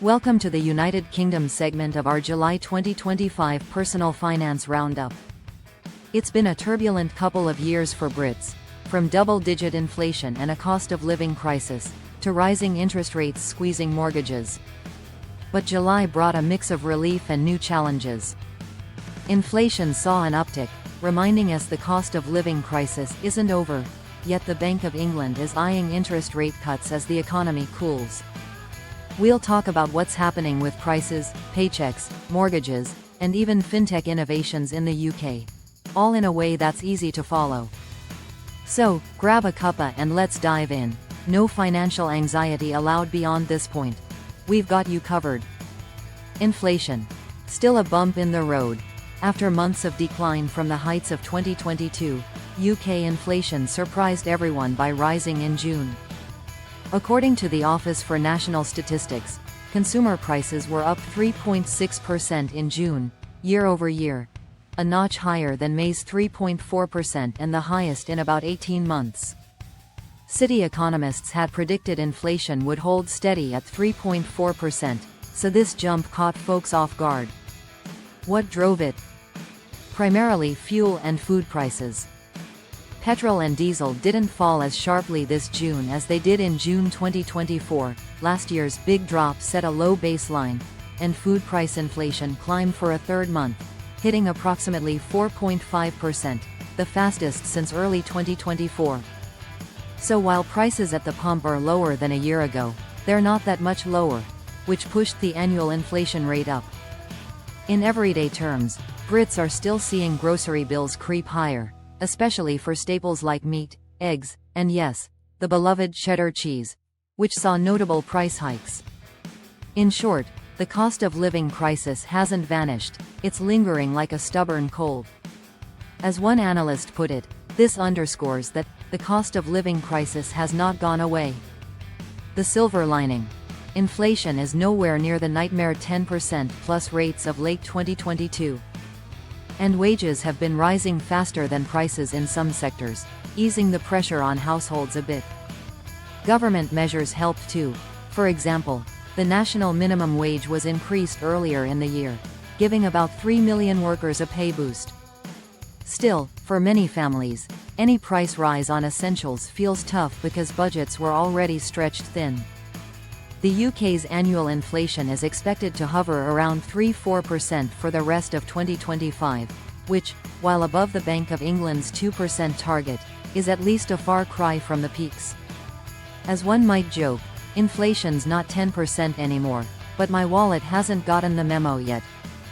Welcome to the United Kingdom segment of our July 2025 Personal Finance Roundup. It's been a turbulent couple of years for Brits, from double-digit inflation and a cost of living crisis, to rising interest rates squeezing mortgages. But July brought a mix of relief and new challenges. Inflation saw an uptick, reminding us the cost of living crisis isn't over, yet the Bank of England is eyeing interest rate cuts as the economy cools. We'll talk about what's happening with prices, paychecks, mortgages, and even fintech innovations in the UK. All in a way that's easy to follow. So, grab a cuppa and let's dive in. No financial anxiety allowed beyond this point. We've got you covered. Inflation. Still a bump in the road. After months of decline from the heights of 2022, UK inflation surprised everyone by rising in June. According to the Office for National Statistics, consumer prices were up 3.6% in June, year-over-year, a notch higher than May's 3.4% and the highest in about 18 months. City economists had predicted inflation would hold steady at 3.4%, so this jump caught folks off guard. What drove it? Primarily fuel and food prices. Petrol and diesel didn't fall as sharply this June as they did in June 2024, last year's big drop set a low baseline, and food price inflation climbed for a third month, hitting approximately 4.5%, the fastest since early 2024. So while prices at the pump are lower than a year ago, they're not that much lower, which pushed the annual inflation rate up. In everyday terms, Brits are still seeing grocery bills creep higher, especially for staples like meat, eggs, and yes, the beloved cheddar cheese, which saw notable price hikes. In short, the cost of living crisis hasn't vanished, it's lingering like a stubborn cold. As one analyst put it, this underscores that the cost of living crisis has not gone away. The silver lining. Inflation is nowhere near the nightmare 10% plus rates of late 2022. And wages have been rising faster than prices in some sectors, easing the pressure on households a bit. Government measures helped too. For example, the national minimum wage was increased earlier in the year, giving about 3 million workers a pay boost. Still, for many families, any price rise on essentials feels tough because budgets were already stretched thin. The UK's annual inflation is expected to hover around 3–4% for the rest of 2025, which, while above the Bank of England's 2% target, is at least a far cry from the peaks. As one might joke, inflation's not 10% anymore, but my wallet hasn't gotten the memo yet.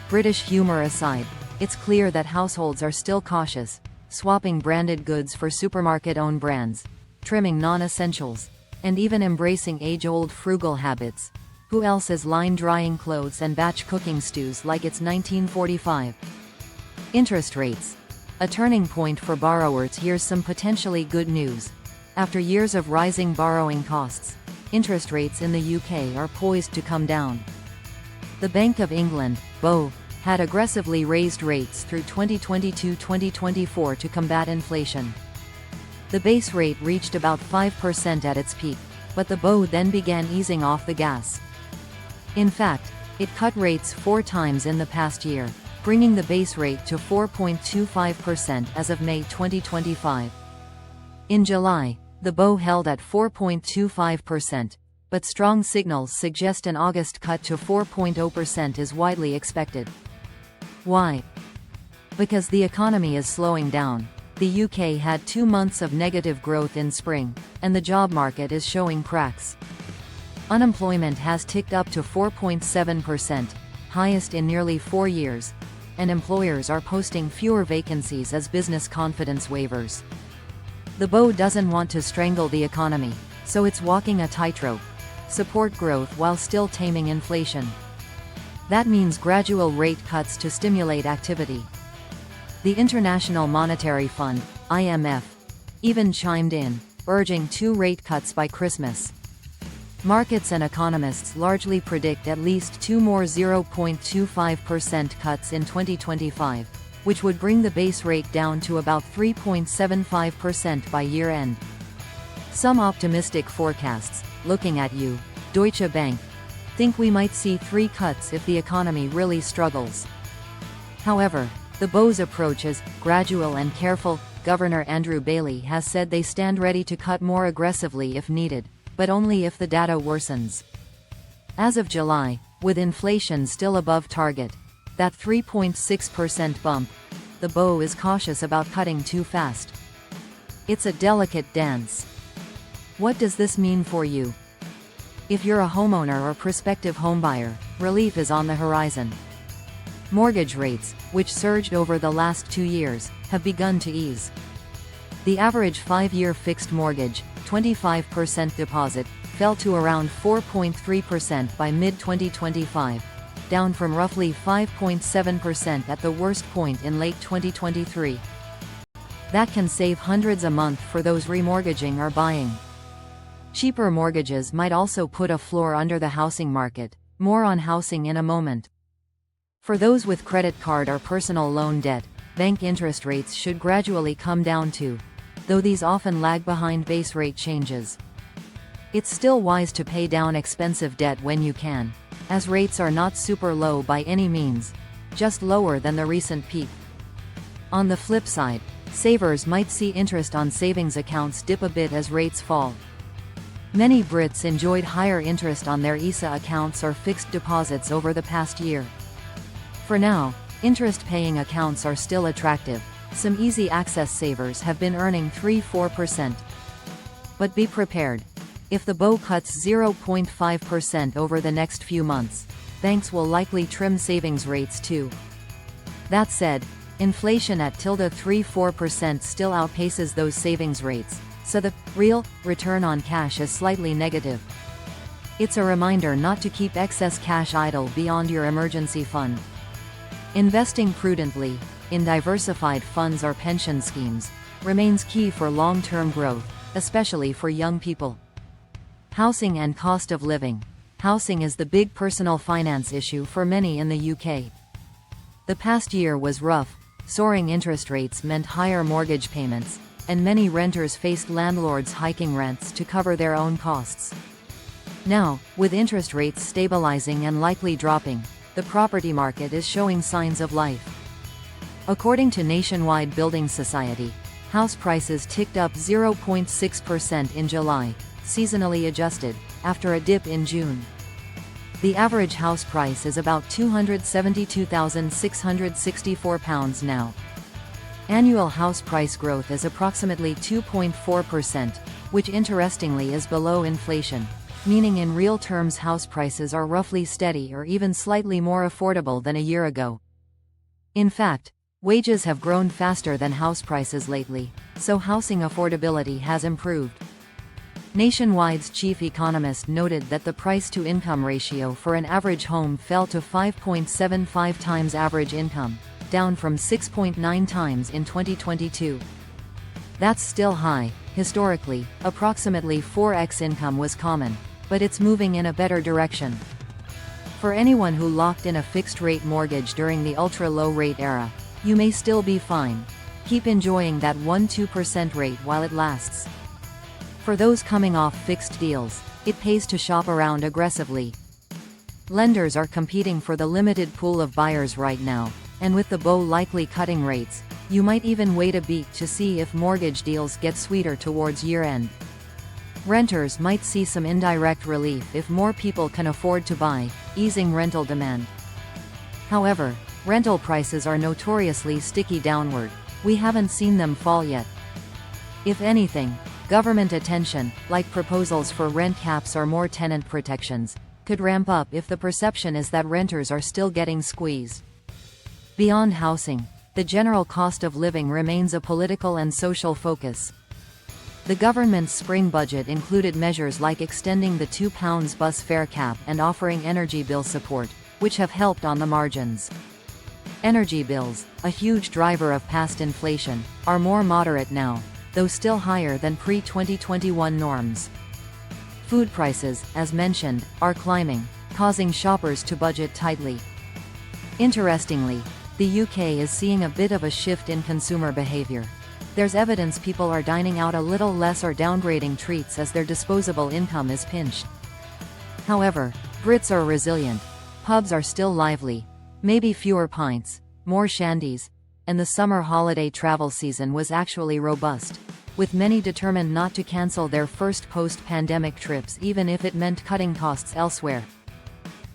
British humour aside, it's clear that households are still cautious, swapping branded goods for supermarket-owned brands, trimming non-essentials, and even embracing age-old frugal habits. Who else is line-drying clothes and batch cooking stews like it's 1945? Interest rates. A turning point for borrowers. Here's some potentially good news. After years of rising borrowing costs, interest rates in the UK are poised to come down. The Bank of England, BoE, had aggressively raised rates through 2022-2024 to combat inflation. The base rate reached about 5% at its peak, but the BoE then began easing off the gas. In fact, it cut rates 4 times in the past year, bringing the base rate to 4.25% as of May 2025. In July, the BoE held at 4.25%, but strong signals suggest an August cut to 4.0% is widely expected. Why? Because the economy is slowing down. The UK had 2 months of negative growth in spring, and the job market is showing cracks. Unemployment has ticked up to 4.7%, highest in nearly 4 years, and employers are posting fewer vacancies as business confidence wavers. The BoE doesn't want to strangle the economy, so it's walking a tightrope. Support growth while still taming inflation. That means gradual rate cuts to stimulate activity. The International Monetary Fund, IMF, even chimed in, urging 2 rate cuts by Christmas. Markets and economists largely predict at least 2 more 0.25% cuts in 2025, which would bring the base rate down to about 3.75% by year-end. Some optimistic forecasts, looking at you, Deutsche Bank, think we might see 3 cuts if the economy really struggles. However, the BOE's approach is gradual and careful. Governor Andrew Bailey has said they stand ready to cut more aggressively if needed, but only if the data worsens. As of July, with inflation still above target, that 3.6% bump, the BOE is cautious about cutting too fast. It's a delicate dance. What does this mean for you? If you're a homeowner or prospective homebuyer, relief is on the horizon. Mortgage rates, which surged over the last 2 years, have begun to ease. The average 5-year fixed mortgage, 25% deposit, fell to around 4.3% by mid-2025, down from roughly 5.7% at the worst point in late 2023. That can save hundreds a month for those remortgaging or buying. Cheaper mortgages might also put a floor under the housing market. More on housing in a moment. For those with credit card or personal loan debt, bank interest rates should gradually come down too, though these often lag behind base rate changes. It's still wise to pay down expensive debt when you can, as rates are not super low by any means, just lower than the recent peak. On the flip side, savers might see interest on savings accounts dip a bit as rates fall. Many Brits enjoyed higher interest on their ISA accounts or fixed deposits over the past year. For now, interest-paying accounts are still attractive. Some easy access savers have been earning 3–4%. But be prepared. If the BOE cuts 0.5% over the next few months, banks will likely trim savings rates too. That said, inflation at 3–4% still outpaces those savings rates, so the real return on cash is slightly negative. It's a reminder not to keep excess cash idle beyond your emergency fund. Investing prudently, in diversified funds or pension schemes, remains key for long-term growth, especially for young people. Housing and cost of living. Housing is the big personal finance issue for many in the UK. The past year was rough. Soaring interest rates meant higher mortgage payments, and many renters faced landlords hiking rents to cover their own costs. Now, with interest rates stabilizing and likely dropping, the property market is showing signs of life. According to Nationwide Building Society, house prices ticked up 0.6% in July, seasonally adjusted, after a dip in June. The average house price is about £272,664 now. Annual house price growth is approximately 2.4%, which interestingly is below inflation, meaning in real terms house prices are roughly steady or even slightly more affordable than a year ago. In fact, wages have grown faster than house prices lately, so housing affordability has improved. Nationwide's chief economist noted that the price-to-income ratio for an average home fell to 5.75 times average income, down from 6.9 times in 2022. That's still high. Historically, approximately 4x income was common, but it's moving in a better direction. For anyone who locked in a fixed-rate mortgage during the ultra-low rate era, you may still be fine. Keep enjoying that 1–2% rate while it lasts. For those coming off fixed deals, it pays to shop around aggressively. Lenders are competing for the limited pool of buyers right now, and with the BOE likely cutting rates, you might even wait a beat to see if mortgage deals get sweeter towards year-end. Renters might see some indirect relief if more people can afford to buy, easing rental demand. However, rental prices are notoriously sticky downward. We haven't seen them fall yet. If anything, government attention, like proposals for rent caps or more tenant protections, could ramp up if the perception is that renters are still getting squeezed. Beyond housing, the general cost of living remains a political and social focus. The government's spring budget included measures like extending the £2 bus fare cap and offering energy bill support, which have helped on the margins. Energy bills, a huge driver of past inflation, are more moderate now, though still higher than pre-2021 norms. Food prices, as mentioned, are climbing, causing shoppers to budget tightly. Interestingly, the UK is seeing a bit of a shift in consumer behavior. There's evidence people are dining out a little less or downgrading treats as their disposable income is pinched. However, Brits are resilient. Pubs are still lively. Maybe fewer pints, more shandies, and the summer holiday travel season was actually robust, with many determined not to cancel their first post-pandemic trips even if it meant cutting costs elsewhere.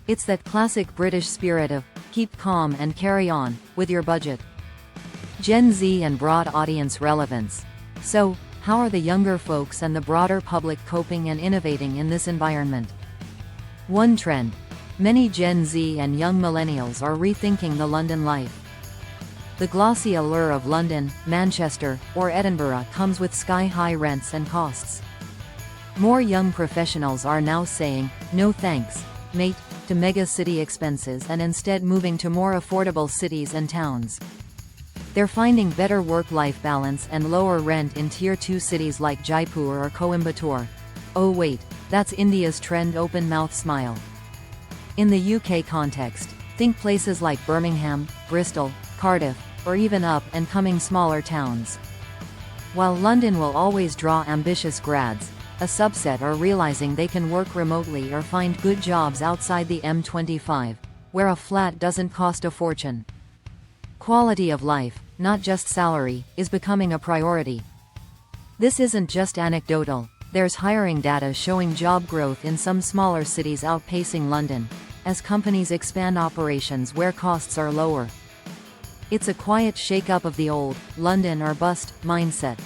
It's that classic British spirit of, keep calm and carry on, with your budget. Gen Z and broad audience relevance. So, how are the younger folks and the broader public coping and innovating in this environment? One trend. Many Gen Z and young millennials are rethinking the London life. The glossy allure of London, Manchester, or Edinburgh comes with sky-high rents and costs. More young professionals are now saying, no thanks, mate, to mega-city expenses and instead moving to more affordable cities and towns. They're finding better work-life balance and lower rent in Tier 2 cities like Jaipur or Coimbatore. Oh wait, that's India's trend open-mouth smile. In the UK context, think places like Birmingham, Bristol, Cardiff, or even up-and-coming smaller towns. While London will always draw ambitious grads, a subset are realizing they can work remotely or find good jobs outside the M25, where a flat doesn't cost a fortune. Quality of life, not just salary, is becoming a priority. This isn't just anecdotal. There's hiring data showing job growth in some smaller cities outpacing London, as companies expand operations where costs are lower. It's a quiet shake-up of the old, London or bust, mindset.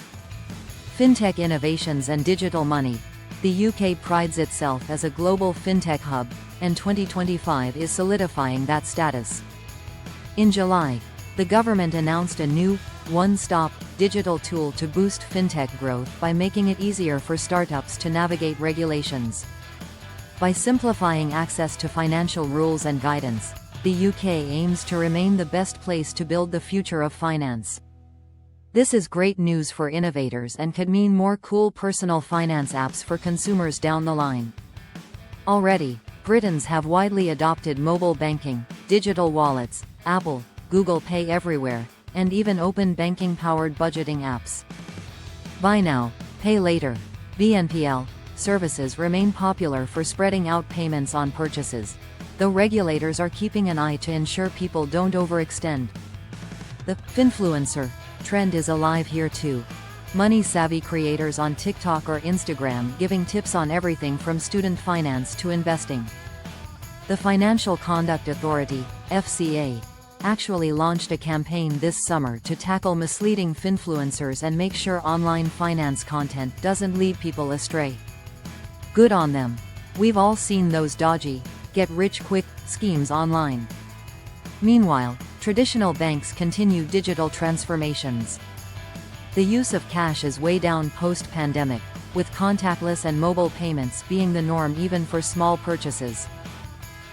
Fintech innovations and digital money. The UK prides itself as a global fintech hub, and 2025 is solidifying that status. In July, the government announced a new, one-stop, digital tool to boost fintech growth by making it easier for startups to navigate regulations. By simplifying access to financial rules and guidance, the UK aims to remain the best place to build the future of finance. This is great news for innovators and could mean more cool personal finance apps for consumers down the line. Already, Britons have widely adopted mobile banking, digital wallets, Apple, Google Pay everywhere, and even open banking-powered budgeting apps. Buy now, pay later, BNPL, services remain popular for spreading out payments on purchases, though regulators are keeping an eye to ensure people don't overextend. The finfluencer trend is alive here too. Money-savvy creators on TikTok or Instagram giving tips on everything from student finance to investing. The Financial Conduct Authority, FCA, actually launched a campaign this summer to tackle misleading finfluencers and make sure online finance content doesn't lead people astray. Good on them. We've all seen those dodgy, get-rich-quick schemes online. Meanwhile, traditional banks continue digital transformations. The use of cash is way down post-pandemic, with contactless and mobile payments being the norm even for small purchases.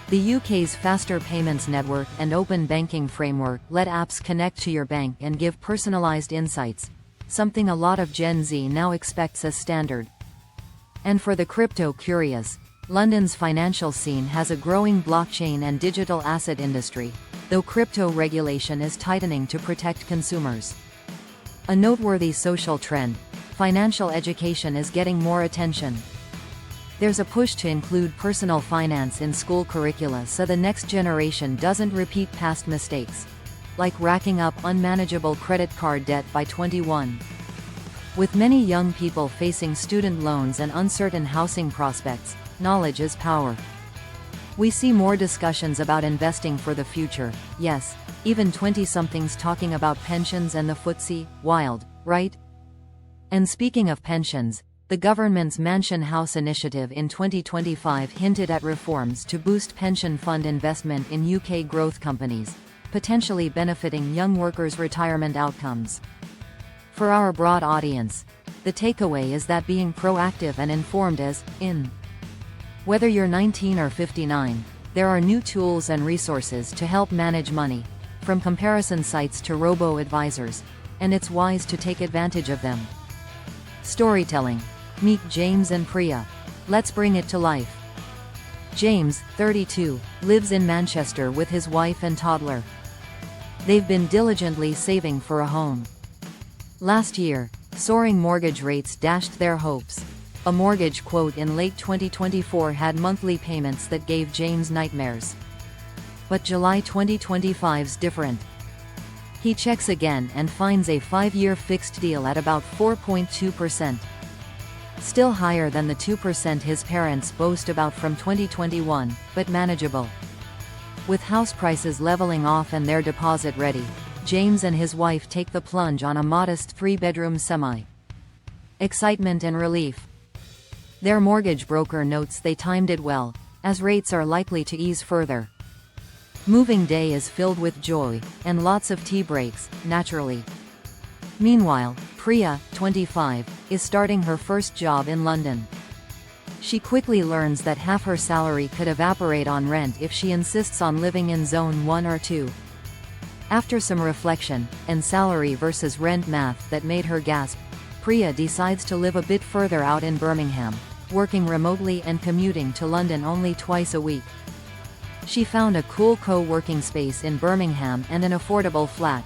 The UK's faster payments network and open banking framework let apps connect to your bank and give personalised insights, something a lot of Gen Z now expects as standard. And for the crypto-curious, London's financial scene has a growing blockchain and digital asset industry, though crypto regulation is tightening to protect consumers. A noteworthy social trend: financial education is getting more attention. There's a push to include personal finance in school curricula so the next generation doesn't repeat past mistakes, like racking up unmanageable credit card debt by 21. With many young people facing student loans and uncertain housing prospects, knowledge is power. We see more discussions about investing for the future, yes, even 20-somethings talking about pensions and the FTSE, wild, right? And speaking of pensions, the government's Mansion House initiative in 2025 hinted at reforms to boost pension fund investment in UK growth companies, potentially benefiting young workers' retirement outcomes. For our broad audience, the takeaway is that being proactive and informed is in. Whether you're 19 or 59, there are new tools and resources to help manage money, from comparison sites to robo-advisors, and it's wise to take advantage of them. Storytelling. Meet James and Priya. Let's bring it to life. James, 32, lives in Manchester with his wife and toddler. They've been diligently saving for a home. Last year, soaring mortgage rates dashed their hopes. A mortgage quote in late 2024 had monthly payments that gave James nightmares. But July 2025's different. He checks again and finds a 5-year fixed deal at about 4.2%. Still higher than the 2% his parents boast about from 2021, but manageable. With house prices leveling off and their deposit ready, James and his wife take the plunge on a modest 3-bedroom semi. Excitement and relief. Their mortgage broker notes they timed it well, as rates are likely to ease further. Moving day is filled with joy, and lots of tea breaks, naturally. Meanwhile, Priya, 25, is starting her first job in London. She quickly learns that half her salary could evaporate on rent if she insists on living in Zone 1 or 2. After some reflection, and salary versus rent math that made her gasp, Priya decides to live a bit further out in Birmingham, working remotely and commuting to London only twice a week. She found a cool co-working space in Birmingham and an affordable flat.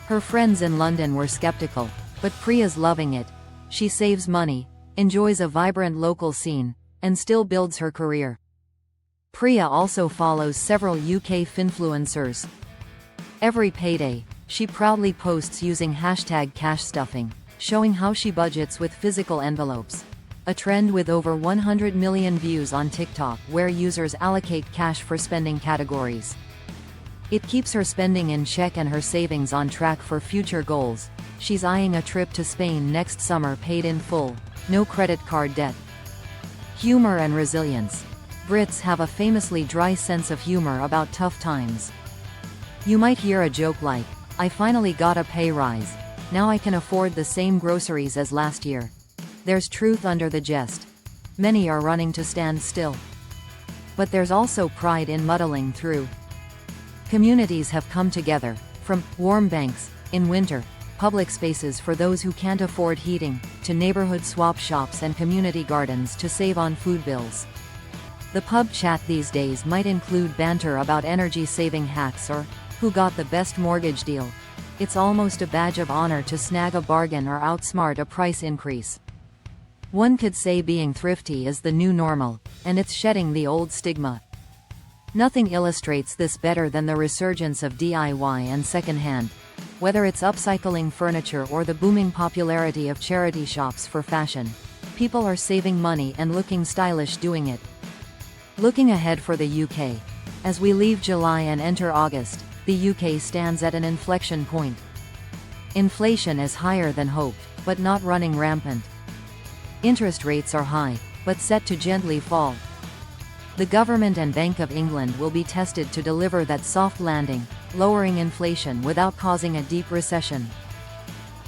Her friends in London were skeptical, but Priya's loving it. She saves money, enjoys a vibrant local scene, and still builds her career. Priya also follows several UK finfluencers. Every payday, she proudly posts using #cashstuffing, showing how she budgets with physical envelopes. A trend with over 100 million views on TikTok, where users allocate cash for spending categories. It keeps her spending in check and her savings on track for future goals. She's eyeing a trip to Spain next summer paid in full, no credit card debt. Humor and resilience. Brits have a famously dry sense of humor about tough times. You might hear a joke like, "I finally got a pay rise. Now I can afford the same groceries as last year." There's truth under the jest. Many are running to stand still. But there's also pride in muddling through. Communities have come together, from warm banks in winter, public spaces for those who can't afford heating, to neighborhood swap shops and community gardens to save on food bills. The pub chat these days might include banter about energy-saving hacks or who got the best mortgage deal. It's almost a badge of honor to snag a bargain or outsmart a price increase. One could say being thrifty is the new normal, and it's shedding the old stigma. Nothing illustrates this better than the resurgence of DIY and secondhand. Whether it's upcycling furniture or the booming popularity of charity shops for fashion, people are saving money and looking stylish doing it. Looking ahead for the UK. As we leave July and enter August, the UK stands at an inflection point. Inflation is higher than hoped, but not running rampant. Interest rates are high, but set to gently fall. The government and Bank of England will be tested to deliver that soft landing, lowering inflation without causing a deep recession.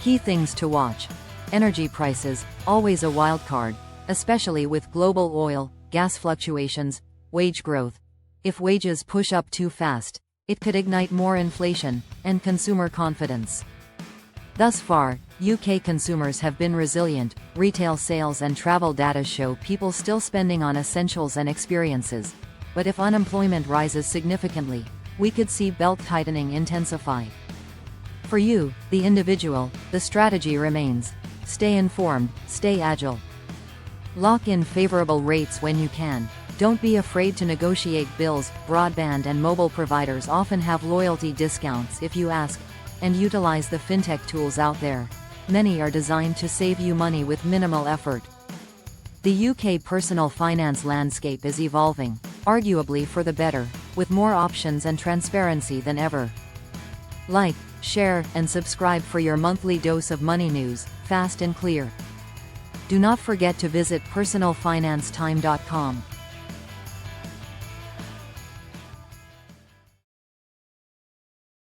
Key things to watch. Energy prices, always a wildcard, especially with global oil, gas fluctuations, wage growth. If wages push up too fast, it could ignite more inflation, and consumer confidence. Thus far, UK consumers have been resilient. Retail sales and travel data show people still spending on essentials and experiences. But if unemployment rises significantly, we could see belt-tightening intensify. For you, the individual, the strategy remains: stay informed, stay agile. Lock in favorable rates when you can. Don't be afraid to negotiate bills. Broadband and mobile providers often have loyalty discounts if you ask, and utilize the fintech tools out there. Many are designed to save you money with minimal effort. The UK personal finance landscape is evolving, arguably for the better, with more options and transparency than ever. Like, share, and subscribe for your monthly dose of money news, fast and clear. Do not forget to visit personalfinancetime.com.